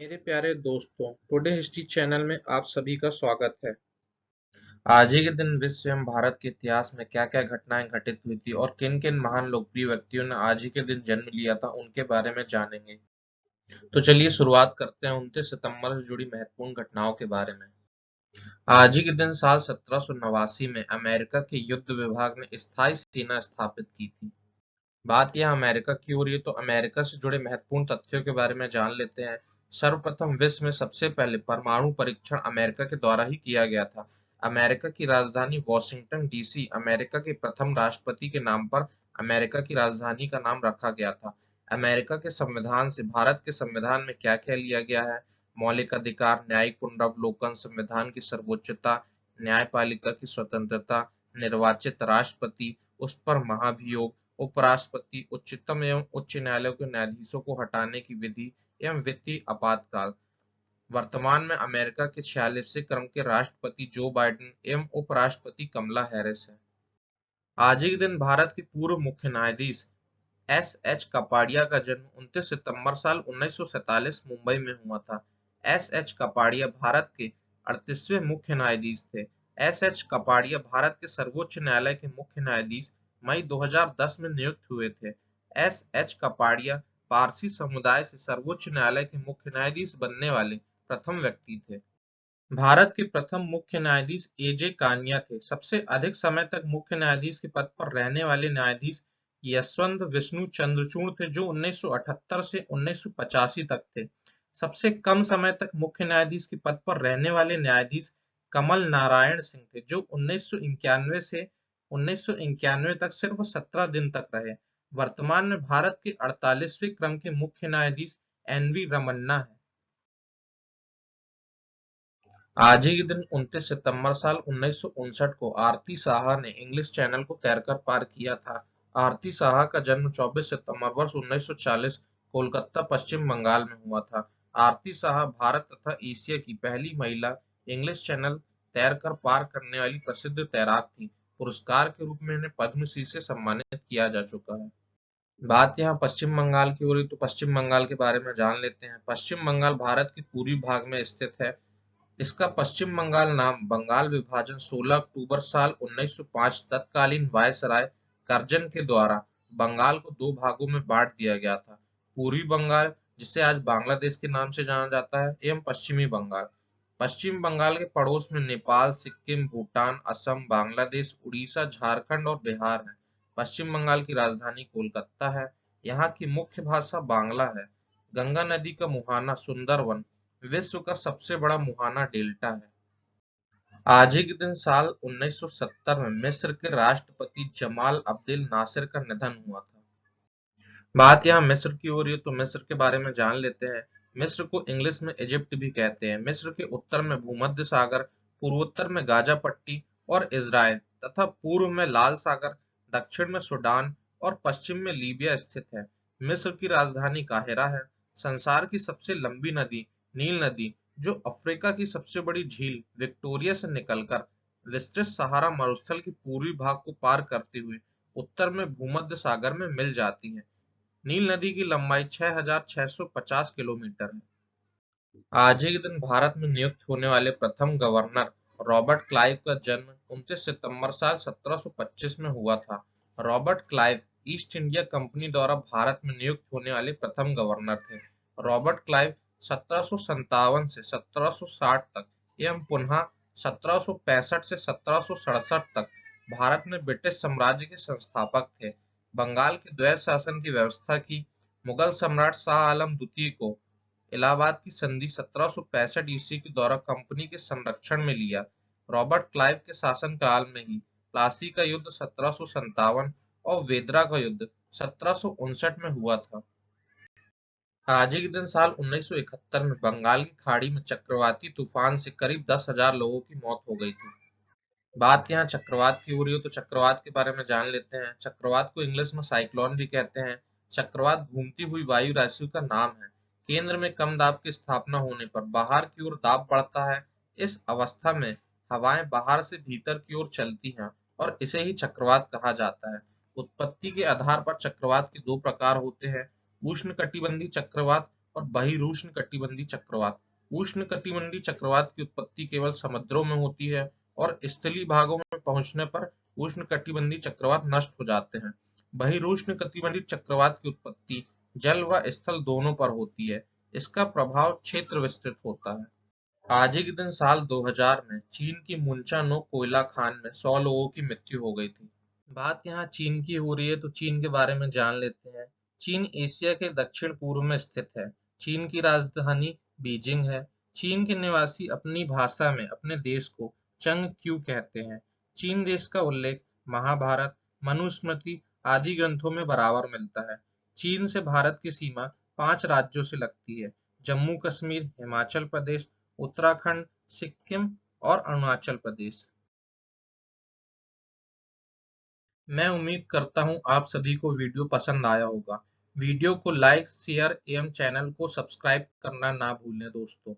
मेरे प्यारे दोस्तों, टुडे हिस्ट्री चैनल में आप सभी का स्वागत है। आज ही के दिन विश्व एवं भारत के इतिहास में क्या-क्या घटनाएं घटित हुई थी और किन-किन महान लोकप्रिय व्यक्तियों ने आज ही के दिन जन्म लिया था, उनके बारे में जानेंगे। तो चलिए शुरुआत करते हैं 29 सितंबर से जुड़ी महत्वपूर्ण घटनाओं के बारे में। आज ही के दिन साल 1789 में अमेरिका के युद्ध विभाग ने स्थायी सेना स्थापित की थी। बात यह अमेरिका की हो रही है तो अमेरिका से जुड़े महत्वपूर्ण तथ्यों के बारे में जान लेते हैं। सर्वप्रथम विश्व में सबसे पहले परमाणु परीक्षण अमेरिका के द्वारा ही किया गया था। अमेरिका की राजधानी वॉशिंगटन डीसी अमेरिका के प्रथम राष्ट्रपति के नाम पर अमेरिका की राजधानी का नाम रखा गया था। अमेरिका के संविधान से भारत के संविधान में क्या क्या लिया गया है? मौलिक अधिकार, न्यायिक पुनरावलोकन, संविधान की सर्वोच्चता, न्यायपालिका की स्वतंत्रता, निर्वाचित राष्ट्रपति, उस पर महाभियोग, उपराष्ट्रपति, उच्चतम एवं उच्च न्यायालयों के न्यायाधीशों को हटाने की विधि एवं वित्तीय आपातकाल। वर्तमान में अमेरिका के 46वें क्रम के राष्ट्रपति जो बाइडेन एवं उपराष्ट्रपति कमला हैरिस है। आज ही के दिन भारत के पूर्व मुख्य न्यायाधीश एस एच कपाड़िया का जन्म 29 सितंबर साल 1947 मुंबई में हुआ था। एस एच कपाड़िया भारत के 38वें मुख्य न्यायाधीश थे। एस एच कपाड़िया भारत के सर्वोच्च न्यायालय के मुख्य न्यायाधीश मई 2010 में नियुक्त हुए थे। एस एच कपाड़िया पारसी समुदाय से सर्वोच्च न्यायालय के मुख्य न्यायाधीश बनने वाले प्रथम व्यक्ति थे। भारत के प्रथम मुख्य न्यायाधीश एजे कानिया थे। सबसे अधिक समय तक मुख्य न्यायाधीश के पद पर रहने वाले न्यायाधीश यशवंत विष्णु चंद्रचूड़ थे, जो 1978 से 1985 तक थे। सबसे कम समय तक मुख्य न्यायाधीश के पद पर रहने वाले न्यायाधीश कमल नारायण सिंह थे, जो 1991 से 1991 तक सिर्फ 17 दिन तक रहे। वर्तमान में भारत के 48वें क्रम के मुख्य न्यायाधीश एन.वी. रमन्ना है। आज ही के दिन 29 सितंबर साल 1959 को आरती साहा ने इंग्लिश चैनल को तैरकर पार किया था। आरती साहा का जन्म 24 सितंबर वर्ष 1940 कोलकाता, पश्चिम बंगाल में हुआ था। आरती साहा भारत तथा एशिया की पहली महिला इंग्लिश चैनल तैरकर पार करने वाली प्रसिद्ध तैराक थी। पुरस्कार के रूप में इन्हें पद्मश्री से सम्मानित किया जा चुका है। बात यहाँ पश्चिम बंगाल की हो रही तो पश्चिम बंगाल के बारे में जान लेते हैं। पश्चिम बंगाल भारत के पूर्वी भाग में स्थित है। इसका पश्चिम बंगाल नाम बंगाल विभाजन 16 अक्टूबर साल 1905 तत्कालीन वायसराय कर्जन के द्वारा बंगाल को दो भागों में बांट दिया गया था। पूर्वी बंगाल, जिसे आज बांग्लादेश के नाम से जाना जाता है, एवं पश्चिमी बंगाल। पश्चिम बंगाल के पड़ोस में नेपाल, सिक्किम, भूटान, असम, बांग्लादेश, उड़ीसा, झारखंड और बिहार है। पश्चिम बंगाल की राजधानी कोलकाता है। यहाँ की मुख्य भाषा बांग्ला है। गंगा नदी का मुहाना सुंदरवन विश्व का सबसे बड़ा मुहाना डेल्टा है। आज ही के दिन साल 1970 में मिस्र के राष्ट्रपति जमाल अब्देल नासिर का निधन हुआ था। बात यहाँ मिस्र की हो रही है तो मिस्र के बारे में जान लेते हैं। मिस्र को इंग्लिश में इजिप्ट भी कहते हैं। मिस्र के उत्तर में भूमध्य सागर, पूर्वोत्तर में गाजा पट्टी और इजराइल तथा पूर्व में लाल सागर, दक्षिण में सूडान और पश्चिम में लीबिया स्थित है। मिस्र की राजधानी काहिरा है। संसार की सबसे लंबी नदी नील नदी, जो अफ्रीका की सबसे बड़ी झील विक्टोरिया से निकलकर विस्तृत सहारा मरुस्थल के पूर्वी भाग को पार करते हुए उत्तर में भूमध्य सागर में मिल जाती है। नील नदी की लंबाई 6,650 किलोमीटर है। आज ही के दिन भारत में नियुक्त होने वाले प्रथम गवर्नर रॉबर्ट क्लाइव का जन्म 29 सितंबर साल 1725 में हुआ था। Robert Clive east India company द्वारा भारत में नियुक्त होने वाले प्रथम गवर्नर थे। रॉबर्ट क्लाइव 1757 से 1760 तक एवं पुनः 1765 से 1767 तक भारत में ब्रिटिश साम्राज्य के संस्थापक थे। बंगाल के द्वैत शासन की व्यवस्था की। मुगल सम्राट शाह आलम द्वितीय को इलाहाबाद की संधि 1765 ईस्वी के द्वारा कंपनी के संरक्षण में लिया। रॉबर्ट क्लाइव के शासनकाल में ही प्लासी का युद्ध 1757 और वेदरा का युद्ध 1759 में हुआ था। आज ही के दिन साल 1971 में बंगाल की खाड़ी में चक्रवाती तूफान से करीब 10,000 लोगों की मौत हो गई थी। बात यहाँ चक्रवात की हो रही हो तो चक्रवात के बारे में जान लेते हैं। चक्रवात को इंग्लिश में साइक्लोन भी कहते हैं। चक्रवात घूमती हुई वायु राशि का नाम है। केंद्र में कम दाब की स्थापना होने पर बाहर की ओर दाब बढ़ता है। इस अवस्था में हवाएं बाहर से भीतर की ओर चलती हैं और इसे ही चक्रवात कहा जाता है। उत्पत्ति के आधार पर चक्रवात के दो प्रकार होते हैं, उष्णकटिबंधीय चक्रवात और बहिरुष्णकटिबंधीय चक्रवात। उष्णकटिबंधीय चक्रवात की उत्पत्ति केवल समुद्रों में होती है और स्थलीय भागों में पहुंचने पर उष्णकटिबंधीय चक्रवात नष्ट हो जाते हैं। बहिरुष्णकटिबंधीय चक्रवात की उत्पत्ति जल व स्थल दोनों पर होती है। इसका प्रभाव क्षेत्र विस्तृत होता है। आज ही के दिन साल 2000 में चीन की मुनचा-नो कोयला खान में 100 लोगों की मृत्यु हो गई थी। बात यहाँ चीन की हो रही है तो चीन के बारे में जान लेते हैं। चीन एशिया के दक्षिण पूर्व में स्थित है। चीन की राजधानी बीजिंग है। चीन के निवासी अपनी भाषा में अपने देश को चंग-क्यू कहते हैं। चीन देश का उल्लेख महाभारत, मनुस्मृति आदि ग्रंथों में बराबर मिलता है। चीन से भारत की सीमा 5 राज्यों से लगती है: जम्मू कश्मीर, हिमाचल प्रदेश, उत्तराखंड, सिक्किम और अरुणाचल प्रदेश। मैं उम्मीद करता हूँ आप सभी को वीडियो पसंद आया होगा। वीडियो को लाइक, शेयर एवं चैनल को सब्सक्राइब करना ना भूलें दोस्तों।